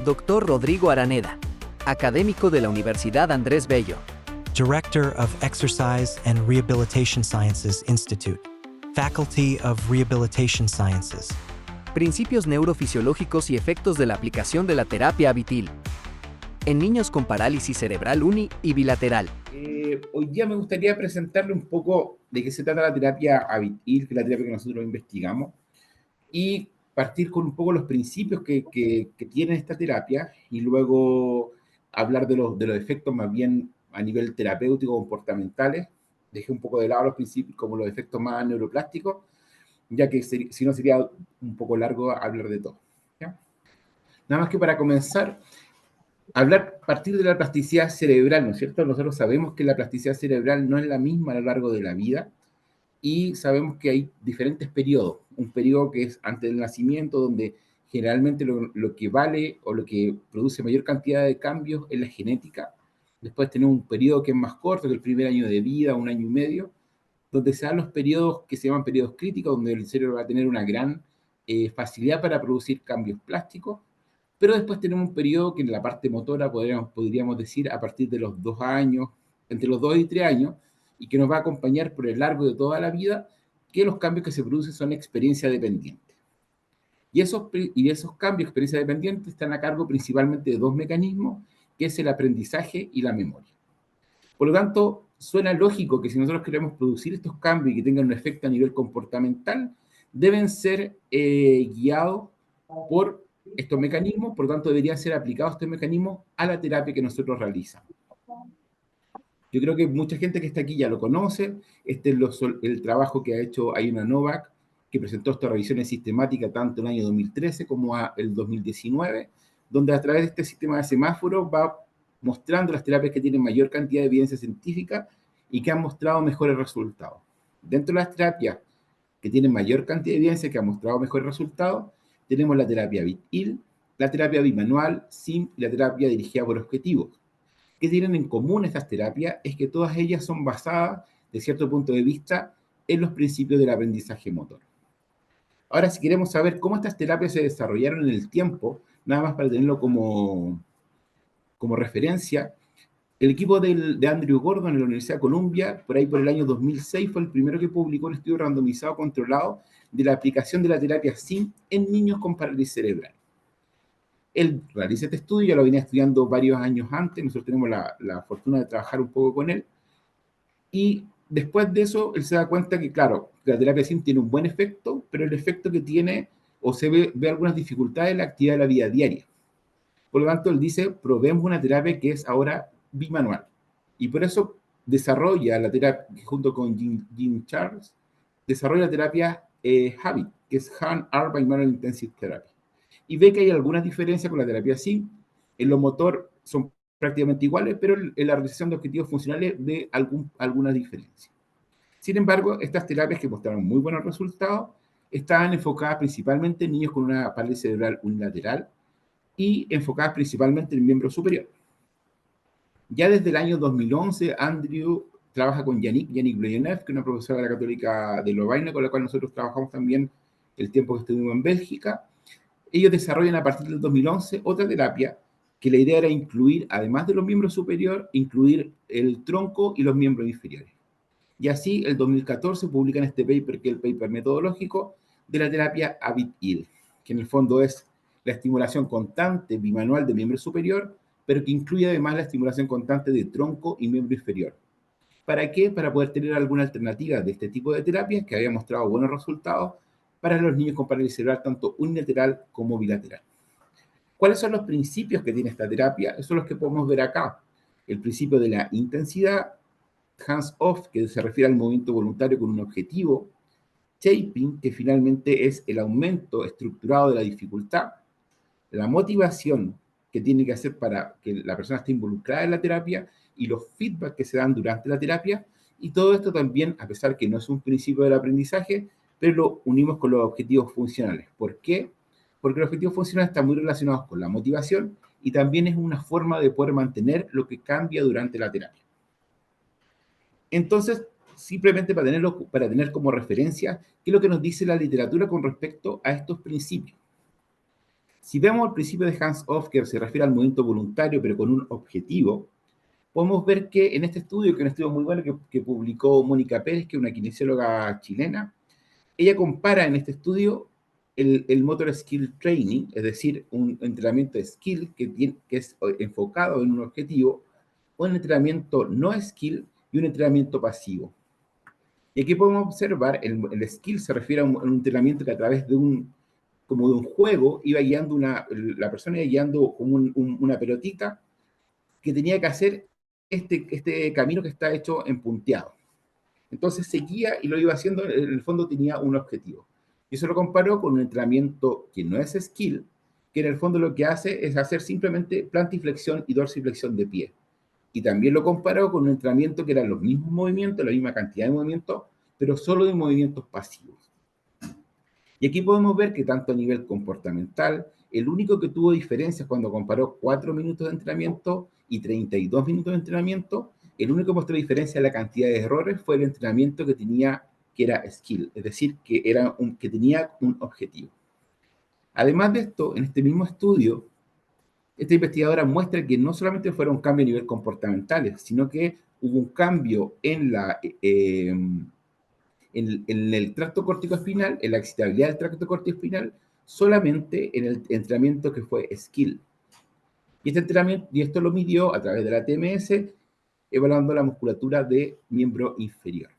Dr. Rodrigo Araneda, académico de la Universidad Andrés Bello. Director of Exercise and Rehabilitation Sciences Institute, Faculty of Rehabilitation Sciences. Principios neurofisiológicos y efectos de la aplicación de la terapia Habitil en niños con parálisis cerebral uni y bilateral. Hoy día me gustaría presentarle un poco de qué se trata la terapia Habitil, que es la terapia que nosotros investigamos, y partir con un poco los principios que tiene esta terapia y luego hablar de los efectos más bien a nivel terapéutico comportamentales. Dejé un poco de lado los principios como los efectos más neuroplásticos, ya que si no sería un poco largo hablar de todo, ¿ya? Nada más que para comenzar, partir de la plasticidad cerebral, ¿no es cierto? Nosotros sabemos que la plasticidad cerebral no es la misma a lo largo de la vida y sabemos que hay diferentes periodos. Un periodo que es antes del nacimiento, donde generalmente lo que vale o lo que produce mayor cantidad de cambios es la genética. Después tenemos un periodo que es más corto, que el primer año de vida, 1 año y medio, donde se dan los periodos que se llaman periodos críticos, donde el cerebro va a tener una gran facilidad para producir cambios plásticos. Pero después tenemos un periodo que en la parte motora podríamos decir a partir de los 2 años, entre los 2 y 3 años, y que nos va a acompañar por el largo de toda la vida, que los cambios que se producen son experiencia dependiente. Y esos cambios, experiencia dependiente, están a cargo principalmente de dos mecanismos, que es el aprendizaje y la memoria. Por lo tanto, suena lógico que si nosotros queremos producir estos cambios y que tengan un efecto a nivel comportamental, deben ser guiados por estos mecanismos, por lo tanto deberían ser aplicados estos mecanismos a la terapia que nosotros realizamos. Yo creo que mucha gente que está aquí ya lo conoce. Este es el trabajo que ha hecho Aina Novak, que presentó esta revisión sistemática tanto en el año 2013 como el 2019, donde a través de este sistema de semáforos va mostrando las terapias que tienen mayor cantidad de evidencia científica y que han mostrado mejores resultados. Dentro de las terapias que tienen mayor cantidad de evidencia, que han mostrado mejores resultados, tenemos la terapia Habitil, la terapia bimanual, SIM y la terapia dirigida por objetivos. ¿Qué tienen en común estas terapias? Es que todas ellas son basadas, de cierto punto de vista, en los principios del aprendizaje motor. Ahora, si queremos saber cómo estas terapias se desarrollaron en el tiempo, nada más para tenerlo como referencia, el equipo de Andrew Gordon en la Universidad de Columbia, por ahí por el año 2006, fue el primero que publicó un estudio randomizado controlado de la aplicación de la terapia SIM en niños con parálisis cerebral. Él realiza este estudio, ya lo venía estudiando varios años antes, nosotros tenemos la fortuna de trabajar un poco con él, y después de eso, él se da cuenta que, claro, la terapia SIM tiene un buen efecto, pero el efecto que tiene, o se ve algunas dificultades en la actividad de la vida diaria. Por lo tanto, él dice, probemos una terapia que es ahora bimanual. Y por eso desarrolla la terapia, junto con Jim Charles, desarrolla la terapia HABIT, que es Hand Arm Bimanual Intensive Therapy. Y ve que hay algunas diferencias con la terapia SIM. En lo motor son prácticamente iguales, pero en la realización de objetivos funcionales ve algunas diferencias. Sin embargo, estas terapias que mostraron muy buenos resultados estaban enfocadas principalmente en niños con una parálisis cerebral unilateral y enfocadas principalmente en el miembro superior. Ya desde el año 2011, Andrew trabaja con Yannick Bleyenev, que es una profesora de la Católica de Lovaina, con la cual nosotros trabajamos también el tiempo que estuvimos en Bélgica. Ellos desarrollan a partir del 2011 otra terapia que la idea era incluir, además de los miembros superiores, incluir el tronco y los miembros inferiores. Y así, el 2014 publican este paper, que es el paper metodológico de la terapia Habitil, que en el fondo es la estimulación constante bimanual de miembro superior, pero que incluye además la estimulación constante de tronco y miembro inferior. ¿Para qué? Para poder tener alguna alternativa de este tipo de terapias que había mostrado buenos resultados para los niños con parálisis cerebral, tanto unilateral como bilateral. ¿Cuáles son los principios que tiene esta terapia? Esos son los que podemos ver acá. El principio de la intensidad, hands-off, que se refiere al movimiento voluntario con un objetivo, shaping, que finalmente es el aumento estructurado de la dificultad, la motivación que tiene que hacer para que la persona esté involucrada en la terapia y los feedbacks que se dan durante la terapia, y todo esto también, a pesar que no es un principio del aprendizaje, pero lo unimos con los objetivos funcionales. ¿Por qué? Porque los objetivos funcionales están muy relacionados con la motivación y también es una forma de poder mantener lo que cambia durante la terapia. Entonces, simplemente para tener como referencia qué es lo que nos dice la literatura con respecto a estos principios. Si vemos el principio de hands-off, que se refiere al movimiento voluntario, pero con un objetivo, podemos ver que en este estudio, que es un estudio muy bueno que publicó Mónica Pérez, que es una kinesióloga chilena, ella compara en este estudio el Motor Skill Training, es decir, un entrenamiento de skill que es enfocado en un objetivo, un entrenamiento no skill y un entrenamiento pasivo. Y aquí podemos observar, el skill se refiere a un entrenamiento que a través como de un juego, iba guiando la persona iba guiando como una pelotita que tenía que hacer este camino que está hecho en punteado. Entonces seguía y lo iba haciendo, en el fondo tenía un objetivo. Y eso lo comparó con un entrenamiento que no es skill, que en el fondo lo que hace es hacer simplemente plantiflexión y dorsiflexión de pie. Y también lo comparó con un entrenamiento que eran los mismos movimientos, la misma cantidad de movimientos, pero solo de movimientos pasivos. Y aquí podemos ver que tanto a nivel comportamental, el único que tuvo diferencias cuando comparó 4 minutos de entrenamiento y 32 minutos de entrenamiento, el único que mostró diferencia en la cantidad de errores fue el entrenamiento que era skill, es decir, que tenía un objetivo. Además de esto, en este mismo estudio, esta investigadora muestra que no solamente fueron cambios a nivel comportamentales, sino que hubo un cambio en el tracto corticoespinal, en la excitabilidad del tracto corticoespinal, solamente en el entrenamiento que fue skill. Y este entrenamiento, y esto lo midió a través de la TMS, evaluando la musculatura de miembro inferior.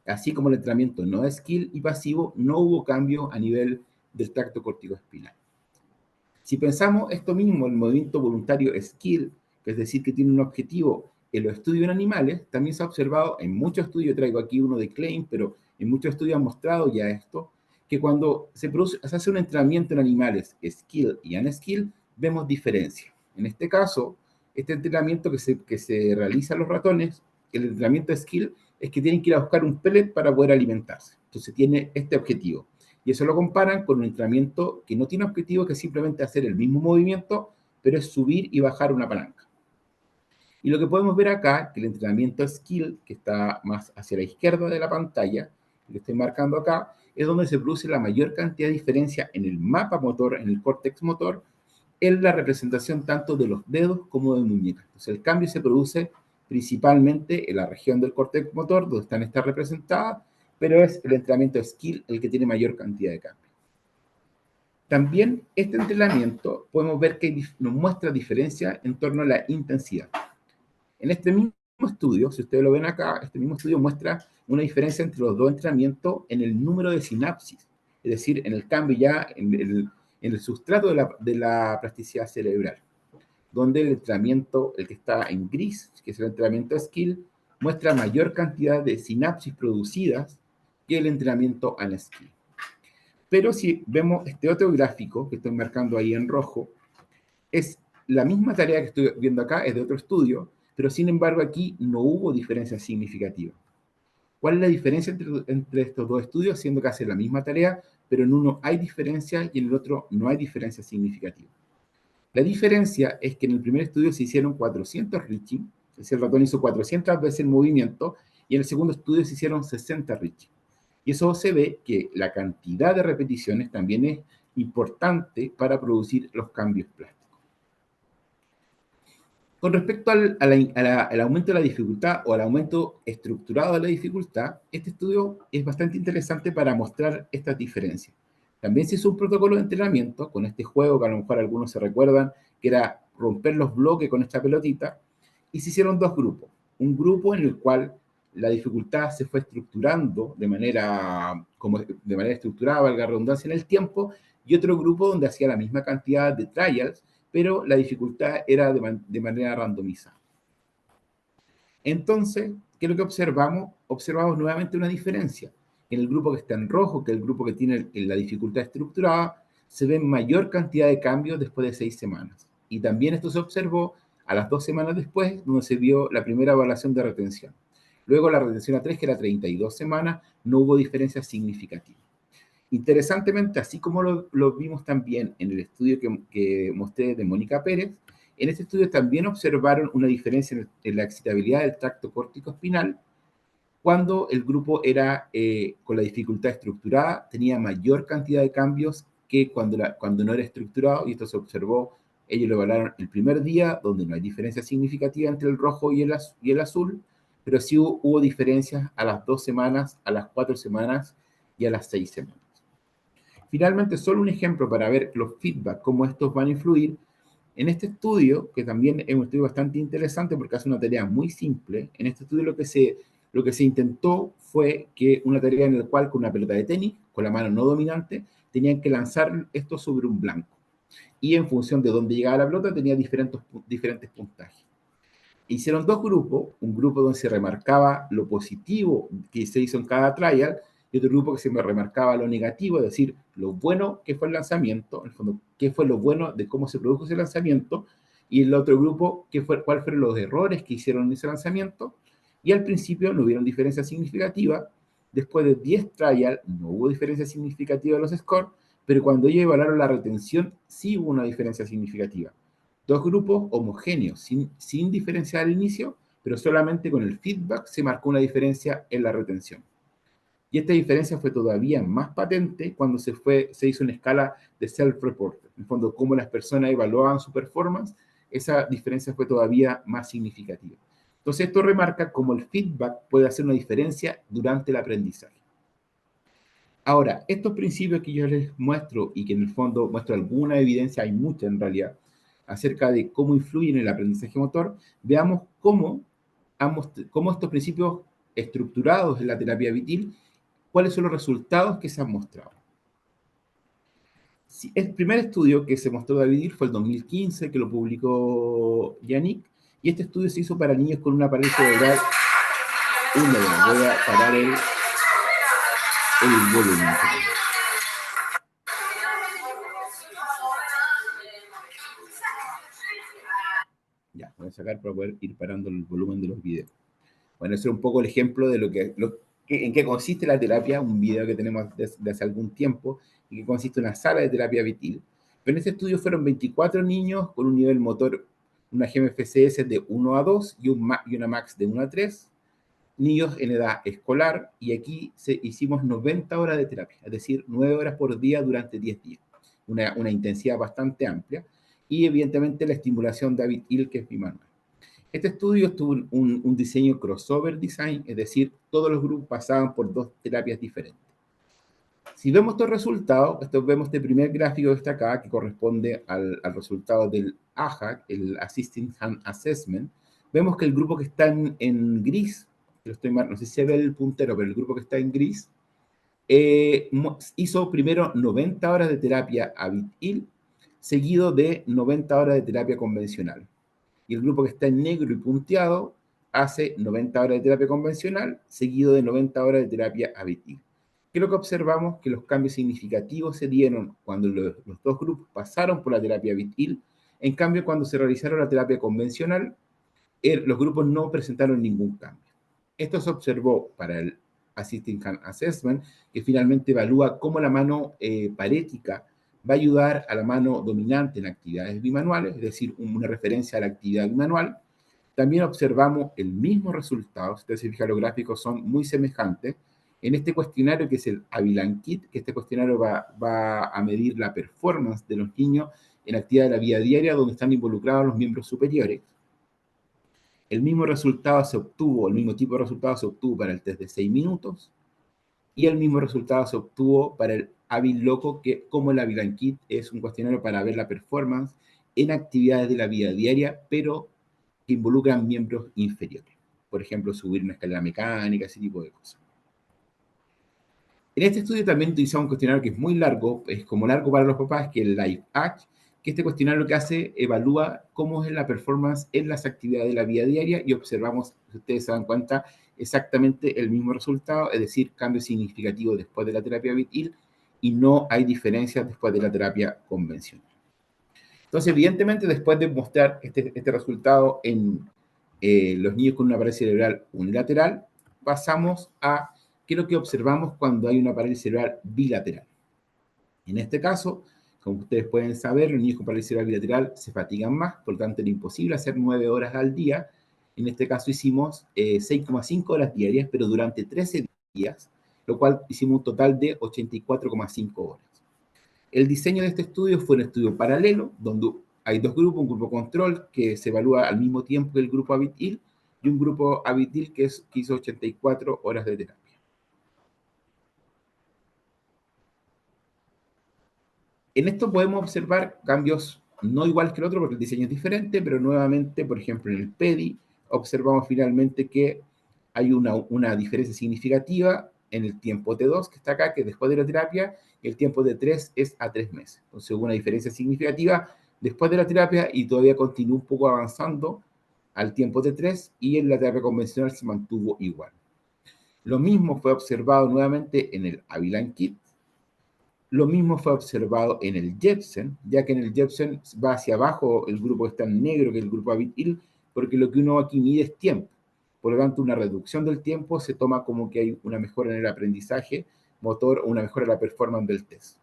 Así como el entrenamiento no skill y pasivo, no hubo cambio a nivel del tracto corticoespinal. Si pensamos esto mismo, el movimiento voluntario skill, que es decir, que tiene un objetivo en los estudios en animales, también se ha observado en muchos estudios, traigo aquí uno de Klein, pero en muchos estudios han mostrado ya esto, que cuando se hace un entrenamiento en animales, skill y unskill, vemos diferencia. En este caso, este entrenamiento que se realiza a los ratones, el entrenamiento skill, es que tienen que ir a buscar un pellet para poder alimentarse. Entonces tiene este objetivo. Y eso lo comparan con un entrenamiento que no tiene objetivo, que es simplemente hacer el mismo movimiento, pero es subir y bajar una palanca. Y lo que podemos ver acá, que el entrenamiento skill, que está más hacia la izquierda de la pantalla, que estoy marcando acá, es donde se produce la mayor cantidad de diferencia en el mapa motor, en el córtex motor, en la representación tanto de los dedos como de muñecas. Entonces el cambio se produce principalmente en la región del córtex motor, donde están estas representadas, pero es el entrenamiento skill el que tiene mayor cantidad de cambio. También este entrenamiento podemos ver que nos muestra diferencia en torno a la intensidad. En este mismo estudio, si ustedes lo ven acá, este mismo estudio muestra una diferencia entre los dos entrenamientos en el número de sinapsis, es decir, en el cambio ya en el sustrato de la plasticidad cerebral, donde el entrenamiento, el que está en gris, que es el entrenamiento skill, muestra mayor cantidad de sinapsis producidas que el entrenamiento unskill. Pero si vemos este otro gráfico que estoy marcando ahí en rojo, es la misma tarea que estoy viendo acá, es de otro estudio, pero sin embargo aquí no hubo diferencia significativa. ¿Cuál es la diferencia entre estos dos estudios? Siendo que hacen la misma tarea, pero en uno hay diferencia y en el otro no hay diferencia significativa. La diferencia es que en el primer estudio se hicieron 400 reaching, es decir, el ratón hizo 400 veces el movimiento, y en el segundo estudio se hicieron 60 reaching. Y eso se ve que la cantidad de repeticiones también es importante para producir los cambios plásticos. Con respecto al aumento de la dificultad o al aumento estructurado de la dificultad, este estudio es bastante interesante para mostrar estas diferencias. También se hizo un protocolo de entrenamiento con este juego que a lo mejor algunos se recuerdan, que era romper los bloques con esta pelotita, y se hicieron dos grupos. Un grupo en el cual la dificultad se fue estructurando de manera estructurada, valga la redundancia, en el tiempo, y otro grupo donde hacía la misma cantidad de trials, pero la dificultad era de manera randomizada. Entonces, ¿qué es lo que observamos? Observamos nuevamente una diferencia. En el grupo que está en rojo, que es el grupo que tiene la dificultad estructurada, se ve mayor cantidad de cambios después de 6 semanas. Y también esto se observó a las 2 semanas después, donde se vio la primera evaluación de retención. Luego la retención a 3, que era 32 semanas, no hubo diferencia significativa. Interesantemente, así como lo vimos también en el estudio que mostré de Mónica Pérez, en este estudio también observaron una diferencia en la excitabilidad del tracto córtico-espinal cuando el grupo era con la dificultad estructurada, tenía mayor cantidad de cambios que cuando no era estructurado, y esto se observó, ellos lo evaluaron el primer día, donde no hay diferencia significativa entre el rojo y el azul, pero sí hubo diferencias a las 2 semanas, a las 4 semanas y a las 6 semanas. Finalmente, solo un ejemplo para ver los feedback, cómo estos van a influir. En este estudio, que también es un estudio bastante interesante porque hace una tarea muy simple, en este estudio lo que se intentó fue que una tarea en la cual con una pelota de tenis, con la mano no dominante, tenían que lanzar esto sobre un blanco. Y en función de dónde llegaba la pelota, tenía diferentes puntajes. Hicieron dos grupos, un grupo donde se remarcaba lo positivo que se hizo en cada trial, y otro grupo que se me remarcaba lo negativo, es decir, lo bueno que fue el lanzamiento, en el fondo, qué fue lo bueno de cómo se produjo ese lanzamiento, y el otro grupo, cuáles fueron los errores que hicieron en ese lanzamiento, y al principio no hubieron diferencia significativa, después de 10 trials no hubo diferencia significativa en los scores, pero cuando ellos evaluaron la retención, sí hubo una diferencia significativa. Dos grupos homogéneos, sin diferencia al inicio, pero solamente con el feedback se marcó una diferencia en la retención. Y esta diferencia fue todavía más patente cuando se hizo una escala de self-report. En el fondo, cómo las personas evaluaban su performance, esa diferencia fue todavía más significativa. Entonces, esto remarca cómo el feedback puede hacer una diferencia durante el aprendizaje. Ahora, estos principios que yo les muestro y que en el fondo muestro alguna evidencia, hay mucha en realidad, acerca de cómo influyen en el aprendizaje motor, veamos cómo estos principios estructurados en la terapia Vitil, cuáles son los resultados que se han mostrado. El primer estudio que se mostró de Vitil fue el 2015, que lo publicó Yannick, y este estudio se hizo para niños con una parálisis cerebral. Voy a parar el volumen. Ya, voy a sacar para poder ir parando el volumen de los videos. Bueno, ese es un poco el ejemplo de en qué consiste la terapia, un video que tenemos desde hace algún tiempo, y que consiste en una sala de terapia Vitil. Pero en este estudio fueron 24 niños con un nivel motor, una GMFCS de 1 a 2 y una MAX de 1 a 3, niños en edad escolar, y aquí hicimos 90 horas de terapia, es decir, 9 horas por día durante 10 días. Una intensidad bastante amplia, y evidentemente la estimulación de Vitil, que es bimanual. Este estudio tuvo un diseño crossover design, es decir, todos los grupos pasaban por 2 terapias diferentes. Si vemos estos resultados, vemos este primer gráfico que está acá, que corresponde al resultado del AHA, el Assisting Hand Assessment. Vemos que el grupo que está en gris, no sé si se ve el puntero, pero el grupo que está en gris, hizo primero 90 horas de terapia Vitil, seguido de 90 horas de terapia convencional. Y el grupo que está en negro y punteado hace 90 horas de terapia convencional, seguido de 90 horas de terapia Vitil. ¿Qué es lo que observamos? Que los cambios significativos se dieron cuando los dos grupos pasaron por la terapia Vitil. En cambio, cuando se realizaron la terapia convencional, los grupos no presentaron ningún cambio. Esto se observó para el Assisting Hand Assessment, que finalmente evalúa cómo la mano parética va a ayudar a la mano dominante en actividades bimanuales, es decir, una referencia a la actividad bimanual. También observamos el mismo resultado, si ustedes se fijan, los gráficos son muy semejantes, en este cuestionario que es el Avilan Kit, que este cuestionario va a medir la performance de los niños en actividad de la vida diaria donde están involucrados los miembros superiores. El mismo resultado se obtuvo, el mismo tipo de resultado se obtuvo para el test de 6 minutos, y el mismo resultado se obtuvo para el Avil Loco, que como el Avilan Kit es un cuestionario para ver la performance en actividades de la vida diaria, pero que involucran miembros inferiores. Por ejemplo, subir una escalera mecánica, ese tipo de cosas. En este estudio también utilizamos un cuestionario que es muy largo, es como largo para los papás, que es el Life Act, que este cuestionario lo que hace, evalúa cómo es la performance en las actividades de la vida diaria, y observamos, si ustedes se dan cuenta, exactamente el mismo resultado, es decir, cambio significativo después de la terapia Vitil, y no hay diferencias después de la terapia convencional. Entonces, evidentemente, después de mostrar este resultado en los niños con una parálisis cerebral unilateral, pasamos a qué es lo que observamos cuando hay una parálisis cerebral bilateral. En este caso, como ustedes pueden saber, los niños con parálisis cerebral bilateral se fatigan más, por lo tanto era imposible hacer 9 horas al día. En este caso hicimos 6,5 horas diarias, pero durante 13 días, lo cual hicimos un total de 84,5 horas. El diseño de este estudio fue un estudio paralelo, donde hay dos grupos, un grupo control que se evalúa al mismo tiempo que el grupo Abitil, y un grupo Abitil que hizo 84 horas de terapia. En esto podemos observar cambios no iguales que el otro porque el diseño es diferente, pero nuevamente, por ejemplo, en el PEDI, observamos finalmente que hay una diferencia significativa en el tiempo T2, que está acá, que después de la terapia, y el tiempo T3 es a 3 meses. Entonces hubo una diferencia significativa después de la terapia y todavía continúa un poco avanzando al tiempo T3 y en la terapia convencional se mantuvo igual. Lo mismo fue observado nuevamente en el Avilan Kit. Lo mismo fue observado en el Jepsen, ya que en el Jepsen va hacia abajo el grupo que está en negro, que es el grupo Abitil, porque lo que uno aquí mide es tiempo. Por lo tanto, una reducción del tiempo se toma como que hay una mejora en el aprendizaje motor o una mejora en la performance del test.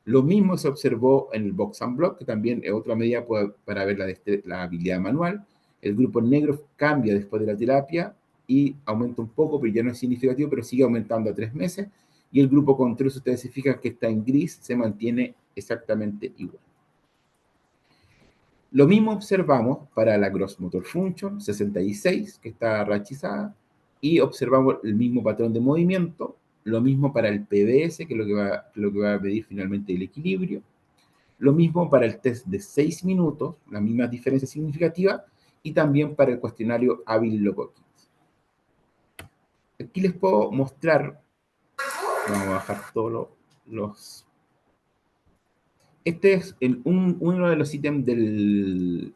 Lo mismo se observó en el Box and Block, que también es otra medida para ver la habilidad manual. El grupo negro cambia después de la terapia y aumenta un poco, pero ya no es significativo, pero sigue aumentando a 3 meses. Y el grupo control, si ustedes se fijan que está en gris, se mantiene exactamente igual. Lo mismo observamos para la Gross Motor Function 66, que está rachizada, y observamos el mismo patrón de movimiento, lo mismo para el PBS, que es lo que va a medir finalmente el equilibrio, lo mismo para el test de 6 minutos, la misma diferencia significativa, y también para el cuestionario Avil-Locoquins. Aquí les puedo mostrar, vamos a bajar todos los... Este es uno de los ítems del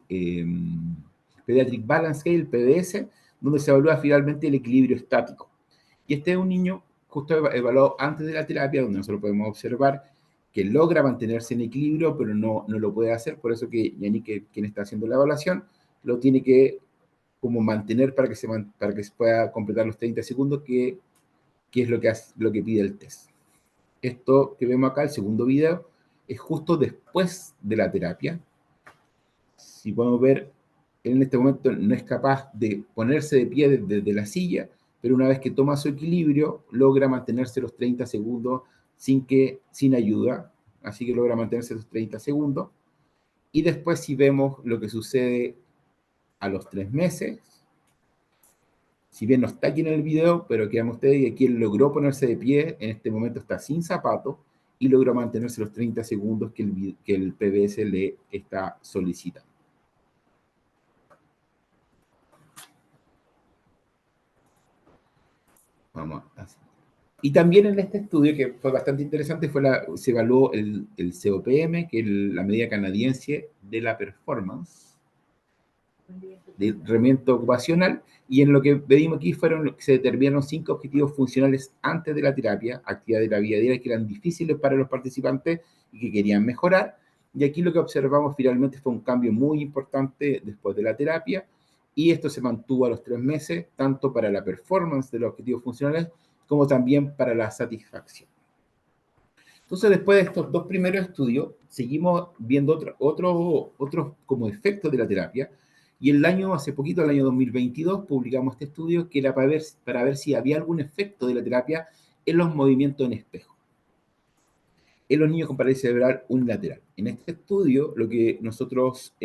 Pediatric Balance Scale, PBS, donde se evalúa finalmente el equilibrio estático. Y este es un niño justo evaluado antes de la terapia, donde nosotros podemos observar que logra mantenerse en equilibrio, pero no lo puede hacer, por eso que Yannick, quien está haciendo la evaluación, lo tiene que como mantener para que se pueda completar los 30 segundos, que es lo que pide el test. Esto que vemos acá, el segundo video, es justo después de la terapia. Si podemos ver, en este momento no es capaz de ponerse de pie desde la silla, pero una vez que toma su equilibrio, logra mantenerse los 30 segundos sin ayuda, así que logra mantenerse los 30 segundos. Y después si vemos lo que sucede a los 3 meses, si bien no está aquí en el video, pero que vean ustedes que aquí él logró ponerse de pie, en este momento está sin zapato y logró mantenerse los 30 segundos que el PBS le está solicitando. Vamos a hacer. Y también en este estudio, que fue bastante interesante, se evaluó el COPM, que es la medida canadiense de la performance, de rendimiento ocupacional, y en lo que pedimos aquí se determinaron 5 objetivos funcionales antes de la terapia, actividades de la vida diaria que eran difíciles para los participantes y que querían mejorar, y aquí lo que observamos finalmente fue un cambio muy importante después de la terapia, y esto se mantuvo a los 3 meses, tanto para la performance de los objetivos funcionales, como también para la satisfacción. Entonces, después de estos dos primeros estudios, seguimos viendo otros como efectos de la terapia, y hace poquito, el año 2022, publicamos este estudio que era para ver si había algún efecto de la terapia en los movimientos en espejo, en los niños con parálisis cerebral unilateral. En este estudio, lo que nosotros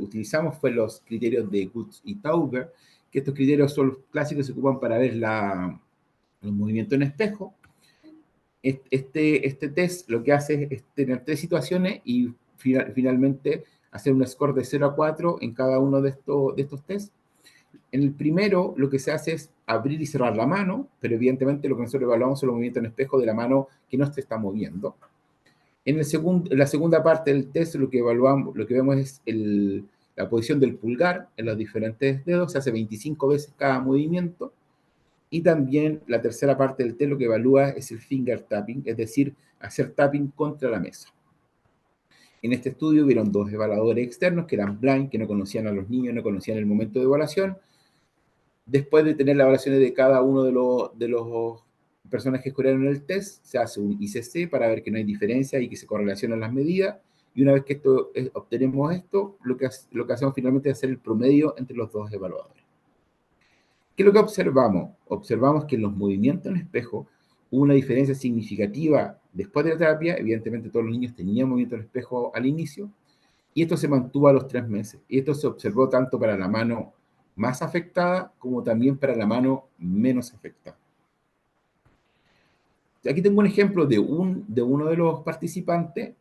utilizamos fue los criterios de Goods y Tauber, que estos criterios son los clásicos que se ocupan para ver los movimientos en espejo. Este test lo que hace es tener 3 situaciones y finalmente hacer un score de 0 a 4 en cada uno de estos tests. En el primero, lo que se hace es abrir y cerrar la mano, pero evidentemente lo que nosotros evaluamos son los movimientos en espejo de la mano que no se está moviendo. En la segunda parte del test, lo que vemos es la posición del pulgar en los diferentes dedos, se hace 25 veces cada movimiento. Y también la tercera parte del test lo que evalúa es el finger tapping, es decir, hacer tapping contra la mesa. En este estudio hubieron 2 evaluadores externos que eran blind, que no conocían a los niños, no conocían el momento de evaluación. Después de tener las evaluaciones de cada uno de los personas que escogieron el test, se hace un ICC para ver que no hay diferencia y que se correlacionan las medidas. Y una vez que obtenemos esto, lo que hacemos finalmente es hacer el promedio entre los 2 evaluadores. ¿Qué es lo que observamos? Observamos que en los movimientos en espejo, Hubo una diferencia significativa después de la terapia. Evidentemente todos los niños tenían movimiento en espejo al inicio, y esto se mantuvo a los 3 meses. Y esto se observó tanto para la mano más afectada como también para la mano menos afectada. Aquí tengo un ejemplo de uno de los participantes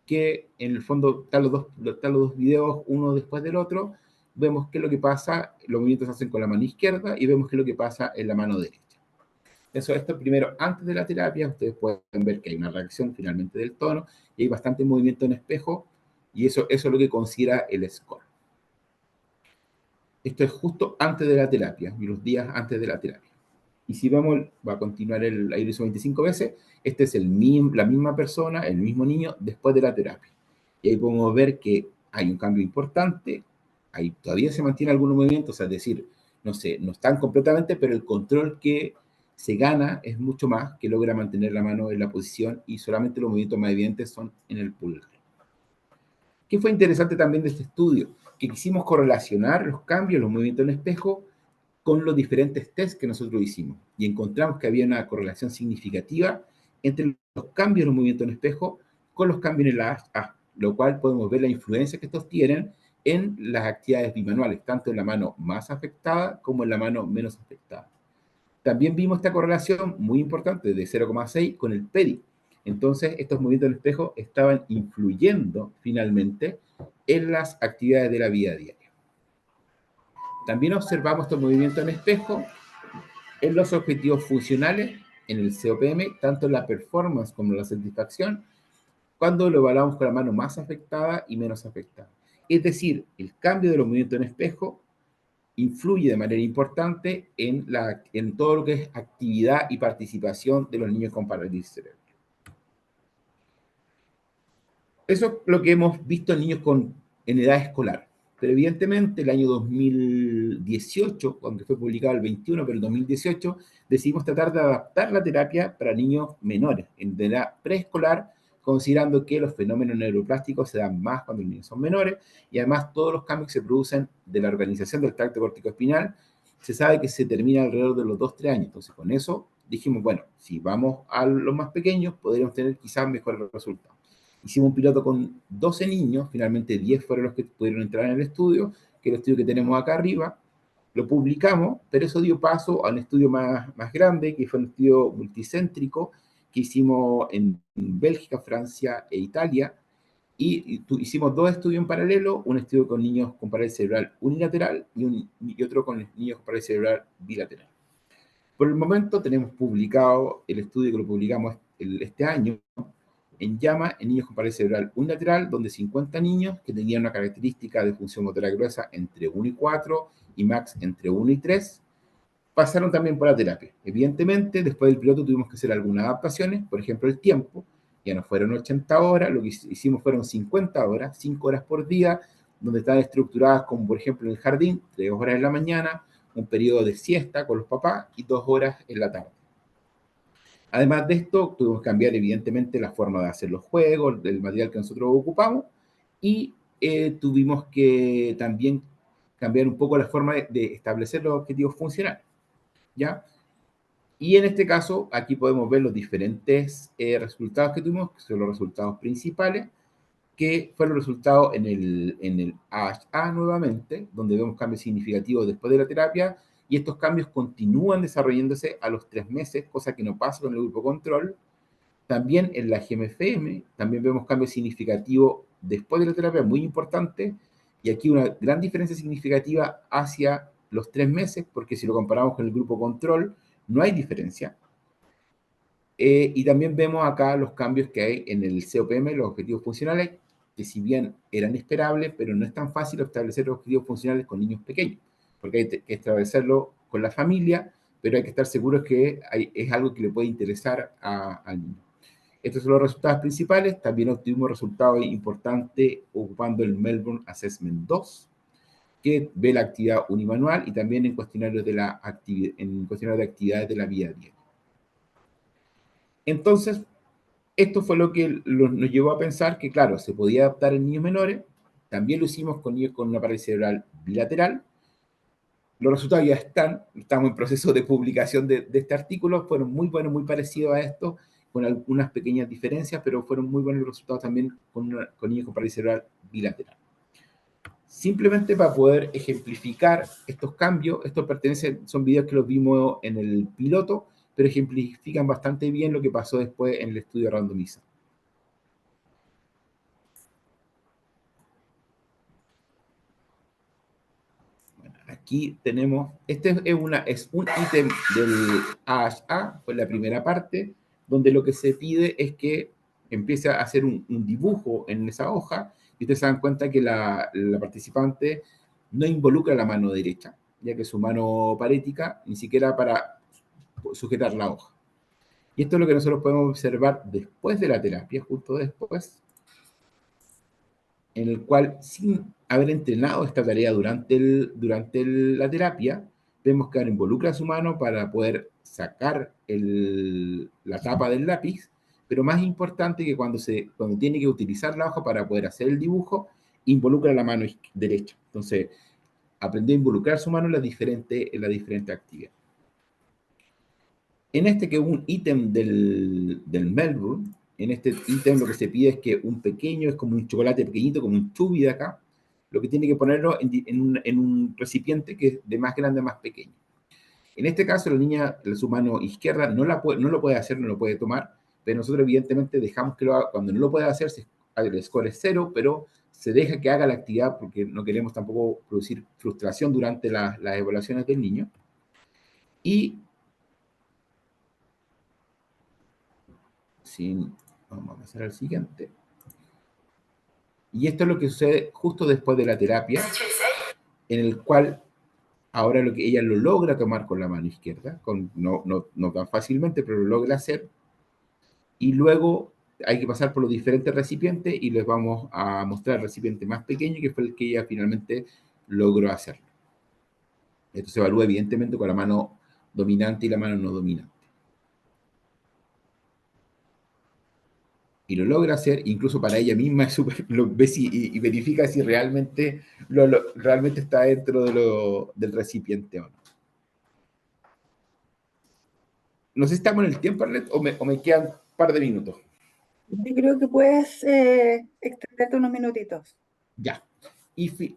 que en el fondo están los dos videos uno después del otro. Vemos qué es lo que pasa, los movimientos se hacen con la mano izquierda y vemos qué es lo que pasa en la mano derecha. Esto primero, antes de la terapia, ustedes pueden ver que hay una reacción finalmente del tono y hay bastante movimiento en espejo, y eso es lo que considera el score. Esto es justo antes de la terapia, y los días antes de la terapia. Y si vemos, va a continuar ahí lo hizo 25 veces, este es la misma persona, el mismo niño, después de la terapia. Y ahí podemos ver que hay un cambio importante, ahí todavía se mantiene algunos movimientos, es decir, no sé, no están completamente, pero el control que se gana es mucho más, que logra mantener la mano en la posición, y solamente los movimientos más evidentes son en el pulgar. ¿Qué fue interesante también de este estudio? Que quisimos correlacionar los cambios, los movimientos en espejo, con los diferentes tests que nosotros hicimos. Y encontramos que había una correlación significativa entre los cambios en los movimientos en espejo con los cambios en la A, lo cual podemos ver la influencia que estos tienen en las actividades bimanuales, tanto en la mano más afectada como en la mano menos afectada. También vimos esta correlación muy importante de 0,6 con el PEDI. Entonces, estos movimientos en espejo estaban influyendo finalmente en las actividades de la vida diaria. También observamos estos movimientos en espejo en los objetivos funcionales, en el COPM, tanto en la performance como en la satisfacción, cuando lo evaluamos con la mano más afectada y menos afectada. Es decir, el cambio de los movimientos en espejo influye de manera importante en todo lo que es actividad y participación de los niños con parálisis cerebral. Eso es lo que hemos visto en niños en edad escolar. Pero evidentemente el año 2018, cuando fue publicado el 21, pero el 2018, decidimos tratar de adaptar la terapia para niños menores, en edad preescolar, considerando que los fenómenos neuroplásticos se dan más cuando los niños son menores, y además todos los cambios que se producen de la organización del tracto corticoespinal se sabe que se termina alrededor de los 2-3 años. Entonces con eso dijimos, bueno, si vamos a los más pequeños, podríamos tener quizás mejores resultados. Hicimos un piloto con 12 niños, finalmente 10 fueron los que pudieron entrar en el estudio, que es el estudio que tenemos acá arriba. Lo publicamos, pero eso dio paso a un estudio más grande, que fue un estudio multicéntrico que hicimos en Bélgica, Francia e Italia, y hicimos 2 estudios en paralelo, un estudio con niños con parálisis cerebral unilateral y otro con niños con parálisis cerebral bilateral. Por el momento tenemos publicado el estudio que lo publicamos este año, en llama en niños con parálisis cerebral unilateral, donde 50 niños que tenían una característica de función motora gruesa entre 1 y 4 y max entre 1 y 3, pasaron también por la terapia. Evidentemente, después del piloto tuvimos que hacer algunas adaptaciones, por ejemplo, el tiempo, ya no fueron 80 horas, lo que hicimos fueron 50 horas, 5 horas por día, donde están estructuradas como, por ejemplo, en el jardín, 3 horas en la mañana, un periodo de siesta con los papás y 2 horas en la tarde. Además de esto, tuvimos que cambiar evidentemente la forma de hacer los juegos, el material que nosotros ocupamos, y tuvimos que también cambiar un poco la forma de establecer los objetivos funcionales, ¿ya? Y en este caso, aquí podemos ver los diferentes resultados que tuvimos, que son los resultados principales, que fueron los resultados en el AHA nuevamente, donde vemos cambios significativos después de la terapia, y estos cambios continúan desarrollándose a los 3 meses, cosa que no pasa con el grupo control. También en la GMFM, también vemos cambios significativos después de la terapia, muy importante, y aquí una gran diferencia significativa hacia los 3 meses, porque si lo comparamos con el grupo control, no hay diferencia. Y también vemos acá los cambios que hay en el COPM, los objetivos funcionales, que si bien eran esperables, pero no es tan fácil establecer los objetivos funcionales con niños pequeños, porque hay que establecerlo con la familia, pero hay que estar seguros que es algo que le puede interesar al niño. Estos son los resultados principales. También obtuvimos resultados importantes ocupando el Melbourne Assessment 2, que ve la actividad unimanual, y también en cuestionarios de actividades de la vida diaria. Entonces, esto fue lo que nos llevó a pensar que, claro, se podía adaptar en niños menores. También lo hicimos con niños con una parálisis cerebral bilateral, Los resultados ya están, estamos en proceso de publicación de este artículo, fueron muy buenos, muy parecidos a esto, con algunas pequeñas diferencias, pero fueron muy buenos los resultados también con niños con parálisis cerebral bilateral. Simplemente para poder ejemplificar estos cambios, estos son videos que los vimos en el piloto, pero ejemplifican bastante bien lo que pasó después en el estudio randomizado. Bueno, aquí tenemos, este es un ítem del AHA, fue la primera parte, donde lo que se pide es que empiece a hacer un dibujo en esa hoja, y ustedes se dan cuenta que la participante no involucra la mano derecha, ya que su mano parética ni siquiera para sujetar la hoja. Y esto es lo que nosotros podemos observar después de la terapia, justo después, en el cual, sin haber entrenado esta tarea durante la terapia, vemos que ahora involucra su mano para poder sacar la tapa del lápiz, pero más importante que cuando tiene que utilizar la hoja para poder hacer el dibujo, involucra la mano derecha. Entonces, aprendió a involucrar su mano en la diferente actividad. En este que es un ítem del Melbourne, en este ítem lo que se pide es que un pequeño, es como un chocolate pequeñito, como un chubi de acá, lo que tiene que ponerlo en un recipiente que es de más grande a más pequeño. En este caso, la niña, su mano izquierda, no lo puede hacer, no lo puede tomar, pero nosotros evidentemente dejamos que lo haga. Cuando no lo puede hacer, el score es 0, pero se deja que haga la actividad porque no queremos tampoco producir frustración durante las evaluaciones del niño. Y vamos a pasar al siguiente. Y esto es lo que sucede justo después de la terapia, en el cual ahora lo que ella lo logra tomar con la mano izquierda, no tan fácilmente, pero lo logra hacer. Y luego hay que pasar por los diferentes recipientes y les vamos a mostrar el recipiente más pequeño, que fue el que ella finalmente logró hacerlo. Esto se evalúa evidentemente con la mano dominante y la mano no dominante. Y lo logra hacer, incluso para ella misma, lo ve y verifica si realmente, realmente está dentro del recipiente o no. No sé si estamos en el tiempo, Arlet, o me quedan un par de minutos. Yo creo que puedes extenderte unos minutitos. Ya.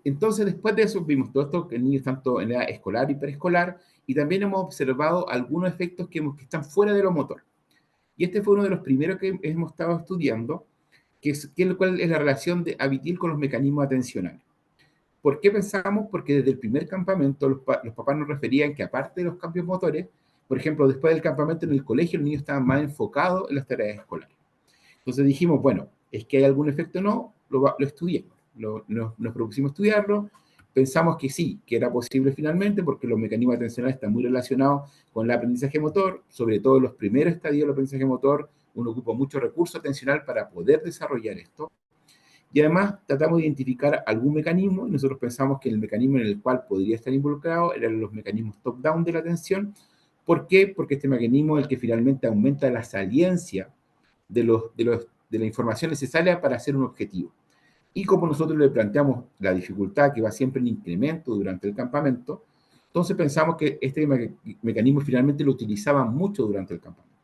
Entonces, después de eso, vimos todo esto, que niños tanto en edad escolar y preescolar, y también hemos observado algunos efectos que están fuera de lo motor. Y este fue uno de los primeros que hemos estado estudiando, cuál es la relación de Habitil con los mecanismos atencionales. ¿Por qué pensamos? Porque desde el primer campamento los papás nos referían que aparte de los cambios motores, por ejemplo, después del campamento en el colegio, los niños estaban más enfocados en las tareas escolares. Entonces dijimos, bueno, ¿es que hay algún efecto o no? Lo estudiamos, nos propusimos estudiarlo, pensamos que sí, que era posible finalmente, porque los mecanismos atencionales están muy relacionados con el aprendizaje motor, sobre todo en los primeros estadios del aprendizaje motor, uno ocupa mucho recurso atencional para poder desarrollar esto. Y además tratamos de identificar algún mecanismo, y nosotros pensamos que el mecanismo en el cual podría estar involucrado eran los mecanismos top-down de la atención. ¿Por qué? Porque este mecanismo es el que finalmente aumenta la saliencia de la información necesaria para hacer un objetivo. Y como nosotros le planteamos la dificultad que va siempre en incremento durante el campamento, entonces pensamos que este mecanismo finalmente lo utilizaban mucho durante el campamento.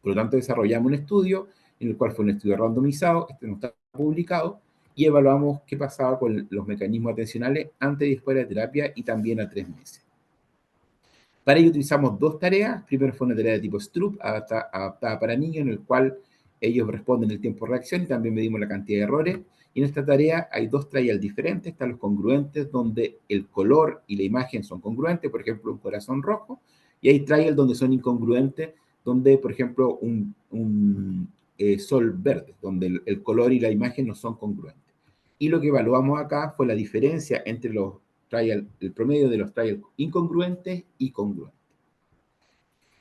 Por lo tanto, desarrollamos un estudio, en el cual fue un estudio randomizado, este no está publicado, y evaluamos qué pasaba con los mecanismos atencionales antes y después de la terapia y también a 3 meses. Para ello utilizamos 2 tareas. Primero fue una tarea de tipo Stroop, adaptada para niños, en el cual ellos responden el tiempo de reacción y también medimos la cantidad de errores. Y en esta tarea hay 2 trials diferentes. Están los congruentes, donde el color y la imagen son congruentes, por ejemplo, un corazón rojo. Y hay trials donde son incongruentes, donde, por ejemplo, un sol verde, donde el color y la imagen no son congruentes. Y lo que evaluamos acá fue la diferencia entre el promedio de los trials incongruentes y congruentes.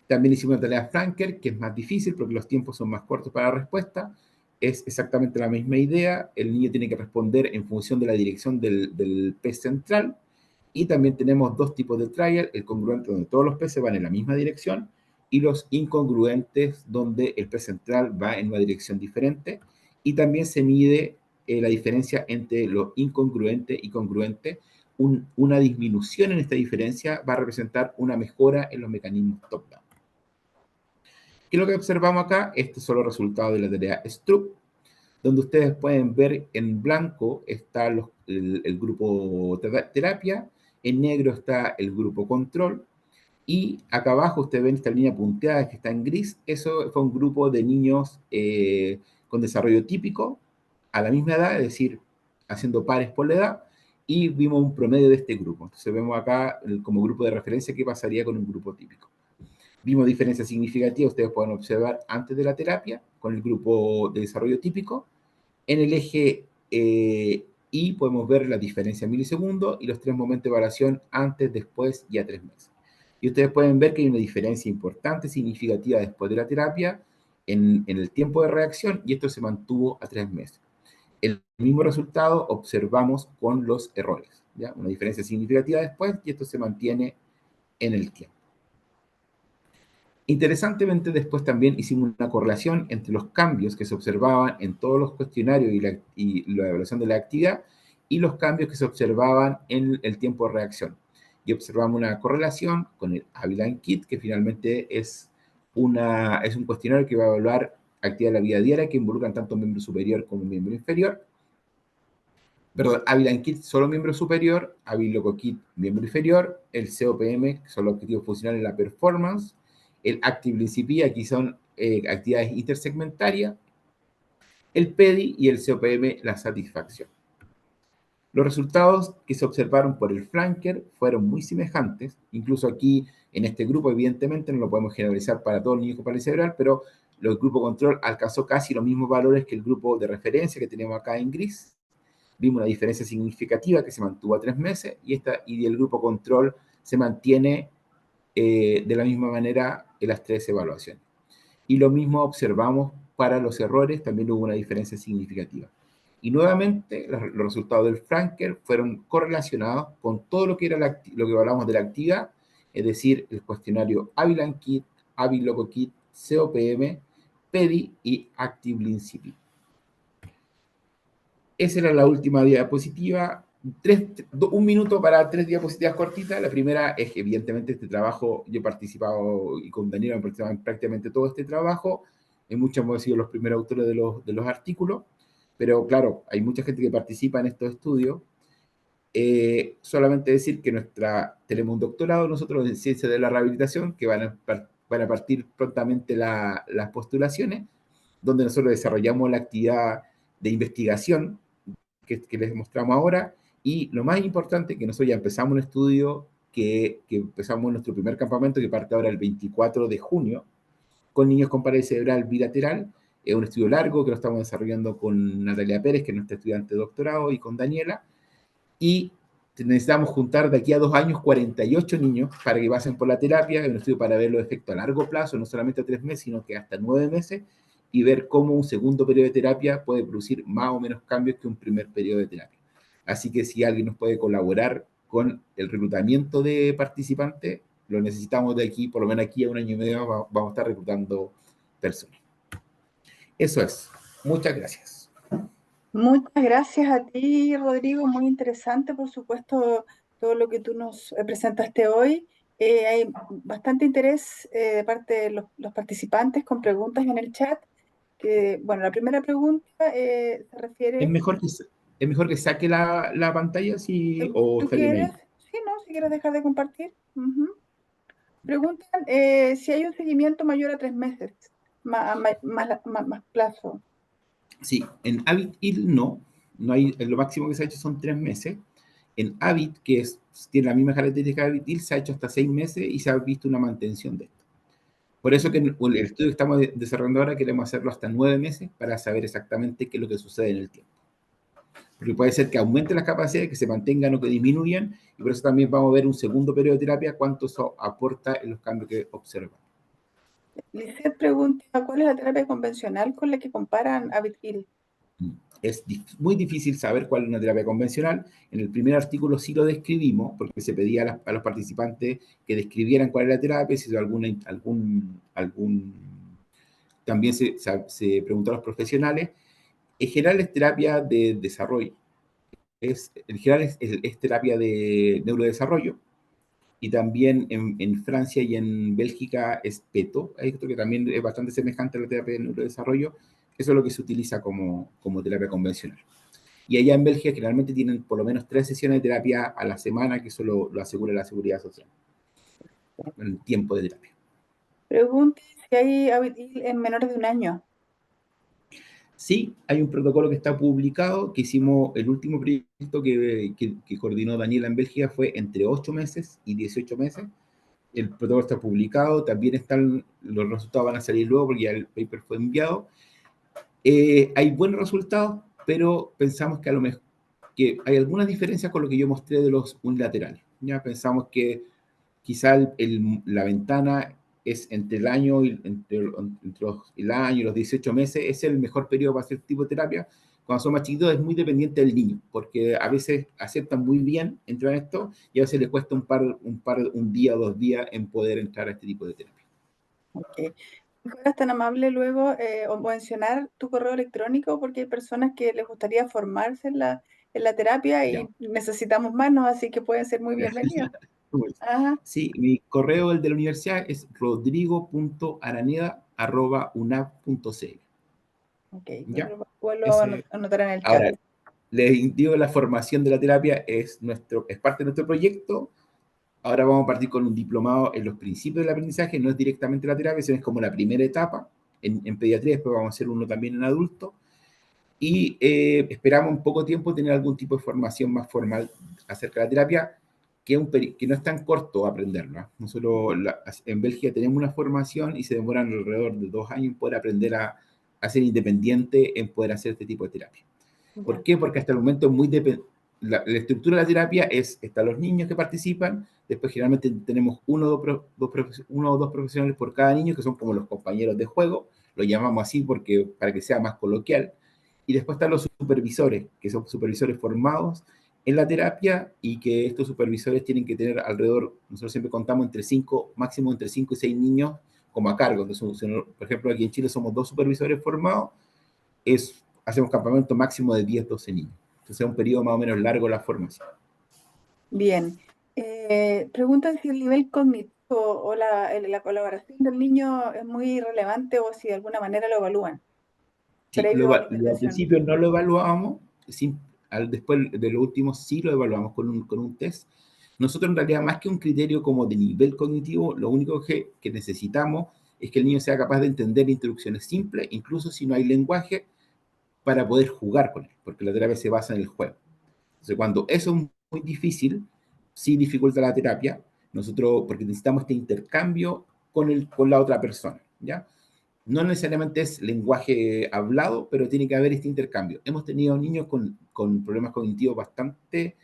También hicimos una tarea Franker, que es más difícil porque los tiempos son más cortos para la respuesta. Es exactamente la misma idea. El niño tiene que responder en función de la dirección del pez central. Y también tenemos 2 tipos de trial: el congruente, donde todos los peces van en la misma dirección, y los incongruentes, donde el pez central va en una dirección diferente. Y también se mide la diferencia entre lo incongruente y congruente una disminución en esta diferencia va a representar una mejora en los mecanismos top-down. ¿Qué es lo que observamos acá? Estos son los resultados de la tarea Stroop, donde ustedes pueden ver en blanco está el grupo terapia, en negro está el grupo control, y acá abajo ustedes ven esta línea punteada que está en gris. Eso fue un grupo de niños con desarrollo típico a la misma edad, es decir, haciendo pares por la edad, y vimos un promedio de este grupo. Entonces vemos acá como grupo de referencia qué pasaría con un grupo típico. Vimos diferencias significativas, ustedes pueden observar antes de la terapia, con el grupo de desarrollo típico. En el eje Y podemos ver la diferencia en milisegundos y los 3 momentos de evaluación antes, después y a 3 meses. Y ustedes pueden ver que hay una diferencia importante, significativa después de la terapia en el tiempo de reacción, y esto se mantuvo a 3 meses. El mismo resultado observamos con los errores, ¿ya? Una diferencia significativa después, y esto se mantiene en el tiempo. Interesantemente, después también hicimos una correlación entre los cambios que se observaban en todos los cuestionarios y la evaluación de la actividad y los cambios que se observaban en el tiempo de reacción. Y observamos una correlación con el Avilan Kit, que finalmente es un cuestionario que va a evaluar actividad de la vida diaria que involucran tanto miembro superior como miembro inferior. Perdón, Avilan Kit solo miembro superior, Aviloco Kit miembro inferior, el COPM, que son los objetivos funcionales de la performance, el Active Principi, aquí son actividades intersegmentarias, el PEDI y el COPM, la satisfacción. Los resultados que se observaron por el flanker fueron muy semejantes, incluso aquí en este grupo evidentemente no lo podemos generalizar para todos los niños con parálisis cerebral, pero el grupo control alcanzó casi los mismos valores que el grupo de referencia que tenemos acá en gris. Vimos una diferencia significativa que se mantuvo a 3 meses y el grupo control se mantiene de la misma manera en las 3 evaluaciones. Y lo mismo observamos para los errores, también hubo una diferencia significativa. Y nuevamente los resultados del Franker fueron correlacionados con todo lo que era lo que hablamos de la actividad, es decir, el cuestionario Avilan Kit, Aviloco Kit, COPM, PEDI y Active Principi. Esa era la última diapositiva. Un minuto para 3 diapositivas cortitas. La primera es que evidentemente este trabajo, yo he participado y con Daniela he participado en prácticamente todo este trabajo. En muchos hemos sido los primeros autores de los artículos, pero claro, hay mucha gente que participa en estos estudios. Solamente decir que tenemos un doctorado nosotros en Ciencias de la Rehabilitación, que van a partir prontamente las postulaciones, donde nosotros desarrollamos la actividad de investigación que les mostramos ahora, y lo más importante, que nosotros ya empezamos un estudio que empezamos nuestro primer campamento, que parte ahora el 24 de junio, con niños con parálisis cerebral bilateral. Es un estudio largo que lo estamos desarrollando con Natalia Pérez, que es nuestra estudiante de doctorado, y con Daniela, y necesitamos juntar de aquí a 2 años 48 niños para que pasen por la terapia. Es un estudio para ver los efectos a largo plazo, no solamente a 3 meses, sino que hasta 9 meses, y ver cómo un segundo periodo de terapia puede producir más o menos cambios que un primer periodo de terapia. Así que si alguien nos puede colaborar con el reclutamiento de participantes, lo necesitamos de aquí, por lo menos aquí a 1 año y medio vamos a estar reclutando personas. Eso es. Muchas gracias. Muchas gracias a ti, Rodrigo. Muy interesante, por supuesto, todo lo que tú nos presentaste hoy. Hay bastante interés de parte de los participantes con preguntas en el chat. Bueno, la primera pregunta se ¿Es refiere, mejor es mejor que saque la pantalla o ¿tú está bien quieres? ahí? Sí, ¿no? Si quieres dejar de compartir. Ujú. Preguntan si hay un seguimiento mayor a 3 meses, más plazo. Sí, en Habit-IL no hay, lo máximo que se ha hecho son 3 meses. En Habit, tiene la misma característica de Habit-IL, se ha hecho hasta 6 meses y se ha visto una mantención de esto. Por eso que en el estudio que estamos desarrollando ahora queremos hacerlo hasta 9 meses para saber exactamente qué es lo que sucede en el tiempo. Porque puede ser que aumente las capacidades, que se mantengan o que disminuyan, y por eso también vamos a ver un segundo periodo de terapia, cuánto eso aporta en los cambios que observamos. Lisette pregunta, ¿cuál es la terapia convencional con la que comparan Abitil? Es muy difícil saber cuál es una terapia convencional. En el primer artículo sí lo describimos, porque se pedía a los participantes que describieran cuál era la terapia, si también se preguntó a los profesionales. En general es terapia de desarrollo, en general es terapia de neurodesarrollo, y también en Francia y en Bélgica es PETO, esto que también es bastante semejante a la terapia de neurodesarrollo. Eso es lo que se utiliza como terapia convencional. Y allá en Bélgica generalmente tienen por lo menos 3 sesiones de terapia a la semana, que eso lo asegura la seguridad social, el tiempo de terapia. Pregunta si hay Avitil en menores de un año. Sí, hay un protocolo que está publicado, que hicimos, el último proyecto que coordinó Daniela en Bélgica fue entre 8 meses y 18 meses. El protocolo está publicado, también los resultados van a salir luego porque ya el paper fue enviado. Hay buenos resultados, pero pensamos que a lo mejor que hay algunas diferencias con lo que yo mostré de los unilaterales. Ya pensamos que quizá la ventana es entre el año y el año y los 18 meses, es el mejor periodo para hacer tipo de terapia. Cuando son más chiquitos es muy dependiente del niño, porque a veces aceptan muy bien entrar en esto y a veces les cuesta un día o 2 días en poder entrar a este tipo de terapia. Ok. ¿Fueras tan amable luego o mencionar tu correo electrónico? Porque hay personas que les gustaría formarse en la terapia Ya. y necesitamos manos, así que pueden ser muy bienvenidos. Ajá, Sí, mi correo, el de la universidad, es rodrigo.araneda@unap.cl. ok. ¿Ya? Vuelvo a Ese, anotar en el chat. ahora, les indico, la formación de la terapia es parte de nuestro proyecto. Ahora vamos a partir con un diplomado en los principios del aprendizaje, no es directamente la terapia, sino es como la primera etapa en pediatría, después vamos a hacer uno también en adultos. Y esperamos en poco tiempo tener algún tipo de formación más formal acerca de la terapia, que no es tan corto aprenderlo, ¿eh? Nosotros en Bélgica tenemos una formación y se demoran alrededor de 2 años en poder aprender a ser independiente, en poder hacer este tipo de terapia. ¿Por Ya. qué? Porque hasta el momento es muy la estructura de la terapia están los niños que participan, después generalmente tenemos uno o dos profesionales por cada niño, que son como los compañeros de juego, lo llamamos así para que sea más coloquial, y después están los supervisores, que son supervisores formados en la terapia, y que estos supervisores tienen que tener alrededor, nosotros siempre contamos máximo entre 5 y 6 niños como a cargo. Entonces, por ejemplo, aquí en Chile somos 2 supervisores formados, hacemos campamento máximo de 10 12 niños. Entonces es un periodo más o menos largo la formación. Bien. Preguntan si el nivel cognitivo o la colaboración del niño es muy relevante o si de alguna manera lo evalúan Sí, previo a la al intervención. principio no lo evaluábamos, después de lo último sí lo evaluamos con un test. Nosotros en realidad, más que un criterio como de nivel cognitivo, lo único que necesitamos es que el niño sea capaz de entender instrucciones simples, incluso si no hay lenguaje, para poder jugar con él, porque la terapia se basa en el juego. Entonces, cuando eso es muy difícil, sí dificulta la terapia, porque necesitamos este intercambio con la otra persona, ¿ya? No necesariamente es lenguaje hablado, pero tiene que haber este intercambio. Hemos tenido niños con problemas cognitivos bastante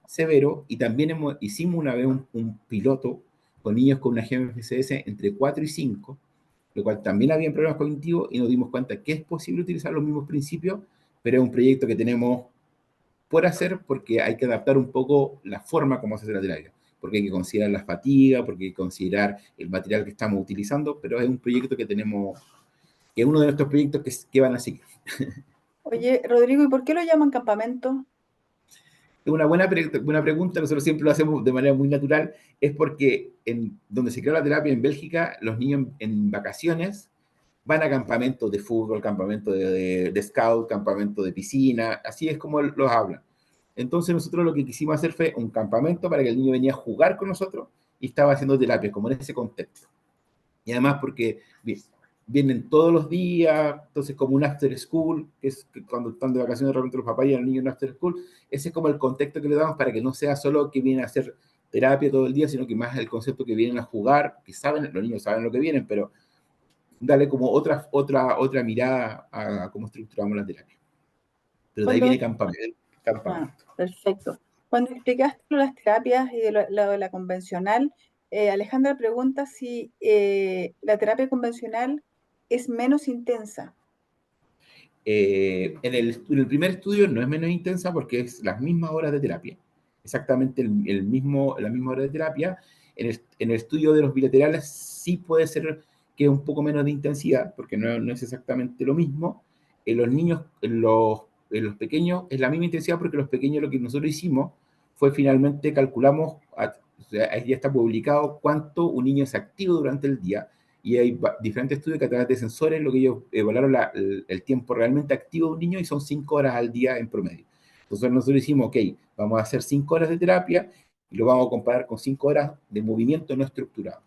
severos, y también hicimos una vez un piloto con niños con una GMFCS entre 4 y 5, lo cual también había problemas cognitivos, y nos dimos cuenta que es posible utilizar los mismos principios, pero es un proyecto que tenemos por hacer, porque hay que adaptar un poco la forma como se hace la terapia, porque hay que considerar la fatiga, porque hay que considerar el material que estamos utilizando, pero es un proyecto que tenemos, que es uno de nuestros proyectos que van a seguir. Oye, Rodrigo, ¿y por qué lo llaman campamento? Es una buena pregunta, nosotros siempre lo hacemos de manera muy natural, es porque donde se creó la terapia en Bélgica, los niños en vacaciones van a campamentos de fútbol, campamentos de scout, campamentos de piscina, así es como los hablan. Entonces nosotros lo que quisimos hacer fue un campamento para que el niño venía a jugar con nosotros y estaba haciendo terapia, como en ese contexto. Y además porque vienen todos los días, entonces como un after school, que es que cuando están de vacaciones realmente los papás y el niño en after school, ese es como el contexto que le damos para que no sea solo que vienen a hacer terapia todo el día, sino que más el concepto que vienen a jugar, que saben, los niños saben lo que vienen, pero darle como otra mirada a cómo estructuramos la terapia. Pero de ahí Cuando, viene campamento. Campamento. perfecto. Cuando explicaste lo de las terapias y de lo de la convencional, Alejandra pregunta si la terapia convencional es menos intensa. En el primer estudio no es menos intensa porque es las mismas horas de terapia, exactamente la misma hora de terapia. En el estudio de los bilaterales sí puede ser que es un poco menos de intensidad, porque no es exactamente lo mismo. En los niños, los pequeños es la misma intensidad porque los pequeños lo que nosotros hicimos fue finalmente calculamos, o sea, ahí ya está publicado cuánto un niño es activo durante el día y hay diferentes estudios que a través de sensores lo que ellos evaluaron el tiempo realmente activo de un niño y son 5 horas al día en promedio. Entonces nosotros hicimos, ok, vamos a hacer 5 horas de terapia y lo vamos a comparar con 5 horas de movimiento no estructurado.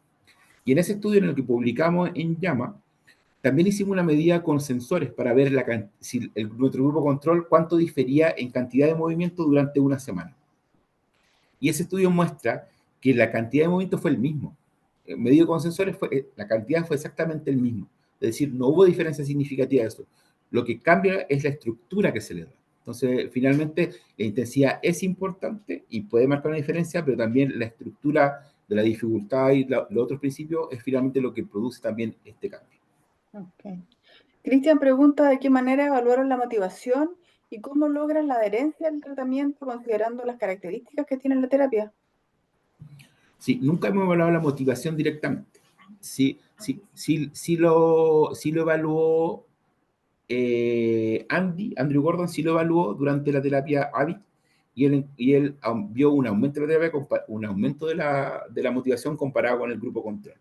Y en ese estudio en el que publicamos en JAMA, también hicimos una medida con sensores para ver si nuestro grupo control cuánto difería en cantidad de movimiento durante una semana. Y ese estudio muestra que la cantidad de movimiento fue el mismo. Medido con sensores, la cantidad fue exactamente el mismo. Es decir, no hubo diferencia significativa de eso. Lo que cambia es la estructura que se le da. Entonces, finalmente, la intensidad es importante y puede marcar una diferencia, pero también la estructura de la dificultad y los otros principios es finalmente lo que produce también este cambio. Okay. Cristian pregunta de qué manera evaluaron la motivación y cómo logran la adherencia al tratamiento considerando las características que tiene la terapia. Sí, nunca hemos evaluado la motivación directamente. Sí lo evaluó Andrew Gordon sí lo evaluó durante la terapia AVIT y él vio un aumento de la terapia, un aumento de la motivación comparado con el grupo control.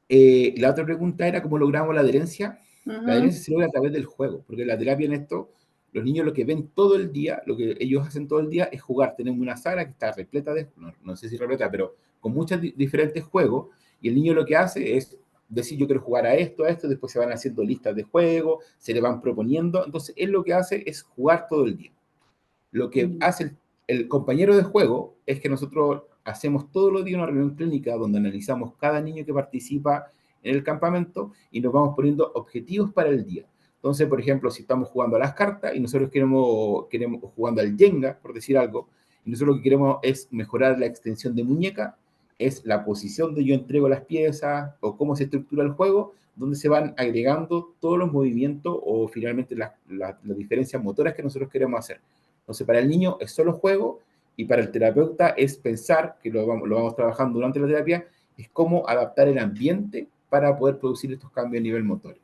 La otra pregunta era cómo logramos la adherencia. La adherencia se logra a través del juego, porque la terapia en esto, los niños lo que ven todo el día, lo que ellos hacen todo el día es jugar. Tenemos una sala que está repleta no sé si repleta, pero con muchos diferentes juegos, y el niño lo que hace es decir, yo quiero jugar a esto, después se van haciendo listas de juegos, se le van proponiendo, entonces él lo que hace es jugar todo el día. Lo que hace el compañero de juego es que nosotros hacemos todos los días una reunión clínica donde analizamos cada niño que participa en el campamento y nos vamos poniendo objetivos para el día. Entonces, por ejemplo, si estamos jugando a las cartas y nosotros queremos jugando al Jenga, por decir algo, y nosotros lo que queremos es mejorar la extensión de muñeca, es la posición de yo entrego las piezas o cómo se estructura el juego, donde se van agregando todos los movimientos o finalmente las diferencias motoras que nosotros queremos hacer. Entonces, para el niño es solo juego y para el terapeuta es pensar, que lo vamos trabajando durante la terapia, es cómo adaptar el ambiente para poder producir estos cambios a nivel motor.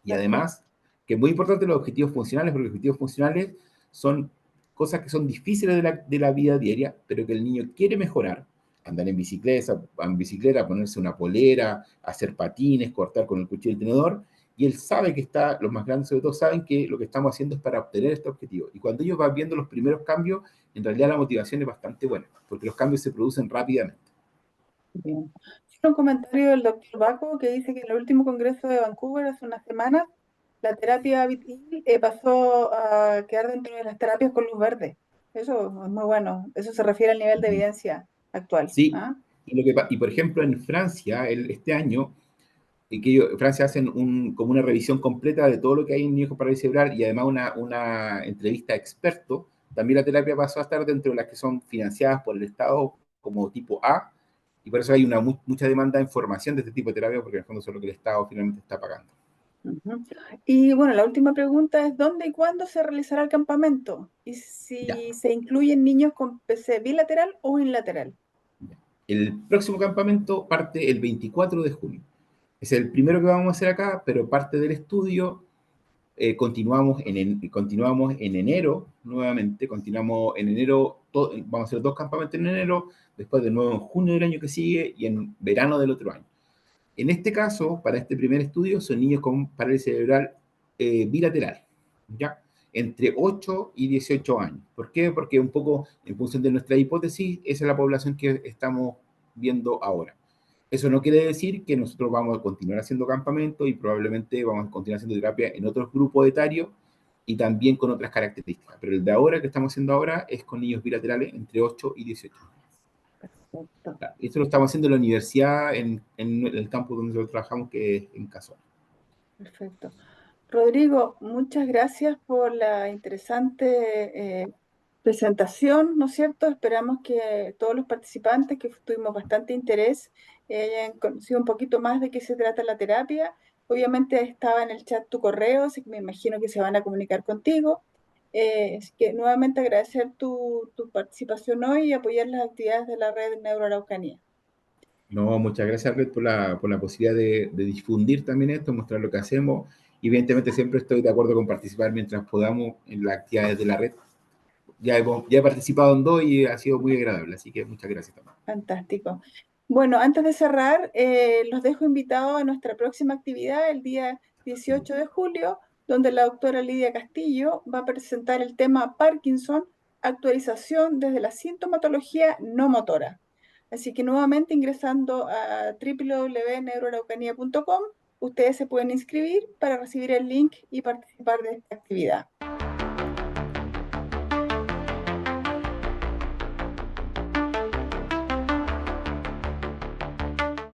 Y además, que es muy importante los objetivos funcionales, porque los objetivos funcionales son cosas que son difíciles de la vida diaria, pero que el niño quiere mejorar. Andar en bicicleta, ponerse una polera, hacer patines, cortar con el cuchillo y el tenedor, y él sabe que los más grandes sobre todo saben que lo que estamos haciendo es para obtener este objetivo. Y cuando ellos van viendo los primeros cambios, en realidad la motivación es bastante buena, porque los cambios se producen rápidamente. Bien. Un comentario del doctor Baco que dice que en el último congreso de Vancouver hace unas semanas, la terapia Vitil pasó a quedar dentro de las terapias con luz verde. Eso es muy bueno. Eso se refiere al nivel de evidencia actual. Sí, ¿Ah? y por ejemplo en Francia, este año, Francia hacen como una revisión completa de todo lo que hay en niños con parálisis cerebral y además una entrevista a expertos. También la terapia pasó a estar dentro de las que son financiadas por el Estado como tipo A, y por eso hay mucha demanda de información de este tipo de terapia, porque en el fondo eso es lo que el Estado finalmente está pagando. Y bueno, la última pregunta es ¿dónde y cuándo se realizará el campamento? Y si Ya. se incluyen niños con PC bilateral o unilateral. El próximo campamento parte el 24 de junio. Es el primero que vamos a hacer acá, pero parte del estudio continuamos en enero nuevamente, continuamos en enero, vamos a hacer 2 campamentos en enero, después de nuevo en junio del año que sigue y en verano del otro año. En este caso, para este primer estudio, son niños con parálisis cerebral bilateral, ¿ya? Entre 8 y 18 años. ¿Por qué? Porque un poco en función de nuestra hipótesis, esa es la población que estamos viendo ahora. Eso no quiere decir que nosotros vamos a continuar haciendo campamento y probablemente vamos a continuar haciendo terapia en otros grupos etarios y también con otras características. Pero el de ahora, que estamos haciendo ahora, es con niños bilaterales entre 8 y 18 años. Perfecto. Esto lo estamos haciendo en la universidad, en el campus donde nosotros trabajamos, que es en Casual. Perfecto. Rodrigo, muchas gracias por la interesante presentación, ¿no es cierto? Esperamos que todos los participantes, que tuvimos bastante interés, hayan conocido un poquito más de qué se trata la terapia. Obviamente estaba en el chat tu correo, así que me imagino que se van a comunicar contigo. Así que nuevamente agradecer tu participación hoy y apoyar las actividades de la red Neuroaraucanía. No, muchas gracias, Red, por la posibilidad de difundir también esto, mostrar lo que hacemos Y evidentemente siempre estoy de acuerdo con participar mientras podamos en las actividades de la red. Ya he participado en dos y ha sido muy agradable, así que muchas gracias también. Fantástico. Bueno, antes de cerrar, los dejo invitados a nuestra próxima actividad el día 18 de julio, donde la doctora Lidia Castillo va a presentar el tema Parkinson, actualización desde la sintomatología no motora. Así que nuevamente ingresando a www.neuroaraucanía.com, ustedes se pueden inscribir para recibir el link y participar de esta actividad.